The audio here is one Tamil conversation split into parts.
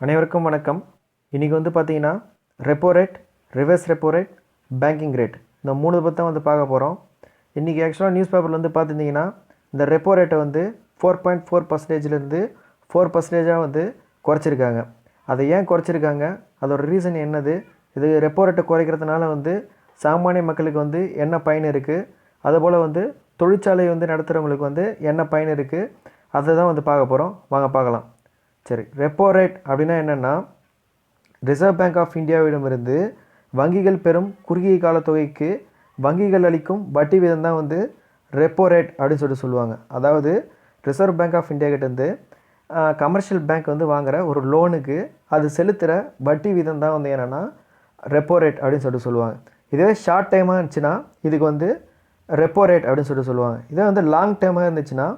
அனைவருக்கும் வணக்கம். இன்றைக்கி வந்து பார்த்தீங்கன்னா repo rate, reverse repo rate, banking rate இந்த 3 பற்றி தான் வந்து பார்க்க போகிறோம். இன்றைக்கி ஆக்சுவலாக நியூஸ் பேப்பரில் வந்து பார்த்துருந்தீங்கன்னா இந்த ரெப்போ ரேட்டை வந்து 4.4%லேருந்து 4%ஆக வந்து குறைச்சிருக்காங்க. அதை ஏன் குறைச்சிருக்காங்க, அதோட ரீசன் என்னது, இது ரெப்போ ரேட்டை குறைக்கிறதுனால வந்து சாமானிய மக்களுக்கு வந்து என்ன பயன் இருக்குது, அதுபோல் வந்து தொழிற்சாலை வந்து நடத்துகிறவங்களுக்கு வந்து என்ன பயன் இருக்குது, அதை தான் வந்து பார்க்க போகிறோம். வாங்க பார்க்கலாம். சரி, ரெப்போ ரேட் அப்படின்னா என்னென்னா, ரிசர்வ் பேங்க் ஆஃப் இந்தியாவிடமிருந்து வங்கிகள் பெறும் குறுகிய கால தொகைக்கு வங்கிகள் அளிக்கும் வட்டி வீதம் தான் வந்து ரெப்போ ரேட் அப்படின்னு சொல்லுவாங்க. அதாவது ரிசர்வ் பேங்க் ஆஃப் இந்தியா கிட்டேருந்து கமர்ஷியல் பேங்க் வந்து வாங்குகிற ஒரு லோனுக்கு அது செலுத்துகிற வட்டி வீதம் தான் வந்து என்னென்னா ரெப்போ ரேட் அப்படின்னு சொல்லுவாங்க. இதுவே ஷார்ட் டைமாக இருந்துச்சுன்னா இதுக்கு வந்து ரெப்போ ரேட் அப்படின்னு சொல்லுவாங்க. இதே வந்து லாங் டைமாக இருந்துச்சுன்னா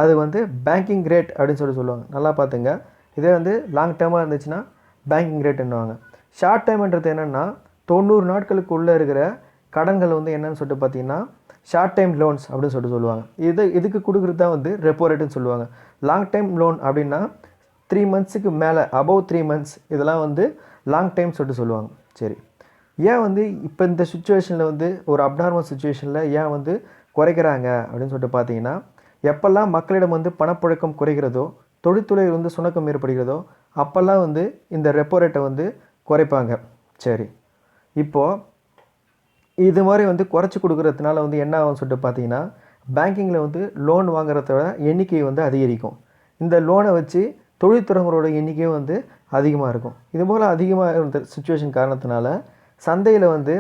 அது வந்து பேங்கிங் ரேட் அப்படின்னு சொல்லுவாங்க. நல்லா பார்த்துங்க. இதே வந்து லாங் டைமாக இருந்துச்சுன்னா பேங்கிங் ரேட்டுன்னுவாங்க. ஷார்ட் டைம்ன்றது என்னென்னா 90 நாட்களுக்கு உள்ளே இருக்கிற கடன்கள் வந்து என்னென்னு சொல்லிட்டு பார்த்தீங்கன்னா ஷார்ட் டைம் லோன்ஸ் அப்படின்னு சொல்லுவாங்க. இதுக்கு கொடுக்குறது தான் வந்து ரெப்போ ரேட்டுன்னு சொல்லுவாங்க. லாங் டைம் லோன் அப்படின்னா 3 மந்த்ஸுக்கு மேலே, அபவ் 3 மந்த்ஸ், இதெல்லாம் வந்து லாங் டைம் சொல்லுவாங்க. சரி, ஏன் வந்து இப்போ இந்த சுச்சுவேஷனில் வந்து ஒரு அப்நார்மல் சுச்சுவேஷனில் ஏன் வந்து குறைக்கிறாங்க அப்படின்னு சொல்லிட்டு பார்த்தீங்கன்னா, எப்போல்லாம் மக்களிடம் வந்து பணப்புழக்கம் குறைகிறதோ, தொழில்துறை வந்து சுணக்கம் ஏற்படுகிறதோ அப்போல்லாம் வந்து இந்த ரெப்போ ரேட்டை வந்து குறைப்பாங்க. சரி, இப்போது இது மாதிரி வந்து குறைச்சி கொடுக்குறதுனால வந்து என்ன ஆகும்னு சொல்லிட்டு பார்த்தீங்கன்னா, பேங்கிங்கில் வந்து லோன் வாங்குறதோட எண்ணிக்கை வந்து அதிகரிக்கும். இந்த லோனை வச்சு தொழில்துறைங்களோட எண்ணிக்கையும் வந்து அதிகமாக இருக்கும். இதுபோல் அதிகமாக இருந்த சுச்சுவேஷன் காரணத்தினால சந்தையில் வந்து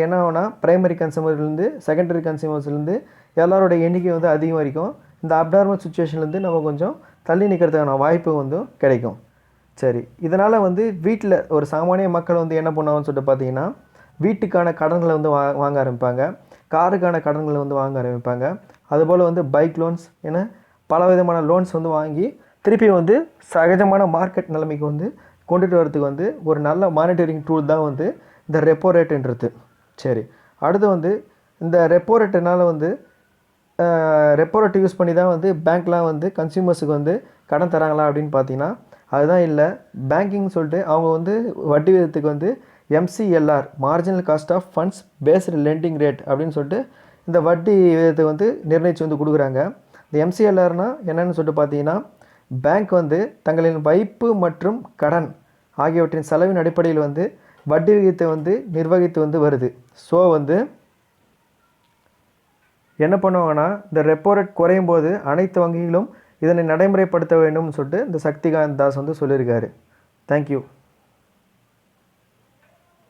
என்ன ஆகும்னா, ப்ரைமரி கன்சூமர்லேருந்து செகண்டரி கன்சூமர்ஸ்லேருந்து எல்லாரோட எண்ணிக்கை வந்து அதிகமாக இருக்கும். இந்த அப்நார்மல் சுச்சுவேஷன்லேருந்து நம்ம கொஞ்சம் தள்ளி நிற்கிறதுக்கான வாய்ப்பு வந்து கிடைக்கும். சரி, இதனால் வந்து வீட்டில் ஒரு சாமானிய மக்கள் வந்து என்ன பண்ணுவாங்கன்னு சொல்லிட்டு பார்த்தீங்கன்னா, வீட்டுக்கான கடன்களை வந்து வாங்க ஆரம்பிப்பாங்க, காருக்கான கடன்களை வந்து வாங்க ஆரம்பிப்பாங்க. அதுபோல் வந்து பைக் லோன்ஸ் என பல விதமான லோன்ஸ் வந்து வாங்கி திருப்பி வந்து சகஜமான மார்க்கெட் நிலைமைக்கு வந்து கொண்டுட்டு வரதுக்கு வந்து ஒரு நல்ல மானிட்டரிங் டூல் தான் வந்து இந்த ரெப்போ ரேட்டுன்றது. சரி, அடுத்து வந்து இந்த ரெப்போ ரேட்டுனால் வந்து ரெப்போ ரேட் யூஸ் பண்ணி தான் வந்து பேங்க்லாம் வந்து கன்சியூமர்ஸுக்கு வந்து கடன் தராங்களா அப்படின்னு பார்த்தீங்கன்னா அதுதான் இல்லை. பேங்கிங் சொல்லிட்டு அவங்க வந்து வட்டி விகிதத்துக்கு வந்து MCLR, marginal cost of funds based lending rate அப்படின்னு சொல்லிட்டு இந்த வட்டி விகிதத்தை வந்து நிர்ணயித்து வந்து கொடுக்குறாங்க. இந்த எம்சிஎல்ஆர்னால் என்னென்னு சொல்லிட்டு பார்த்தீங்கன்னா, பேங்க் வந்து தங்களின் வைப்பு மற்றும் கடன் ஆகியவற்றின் செலவின் அடிப்படையில் வந்து வட்டி விகிதத்தை வந்து நிர்வகித்து வந்து வருது. ஸோ வந்து என்ன பண்ணுவாங்கன்னா, இந்த ரெப்போ ரேட் குறையும் போது அனைத்து வங்கிகளும் இதனை நடைமுறைப்படுத்த வேண்டும்னு சொல்லிட்டு இந்த சக்திகாந்த் தாஸ் வந்து சொல்லியிருக்காரு. தேங்க்யூ.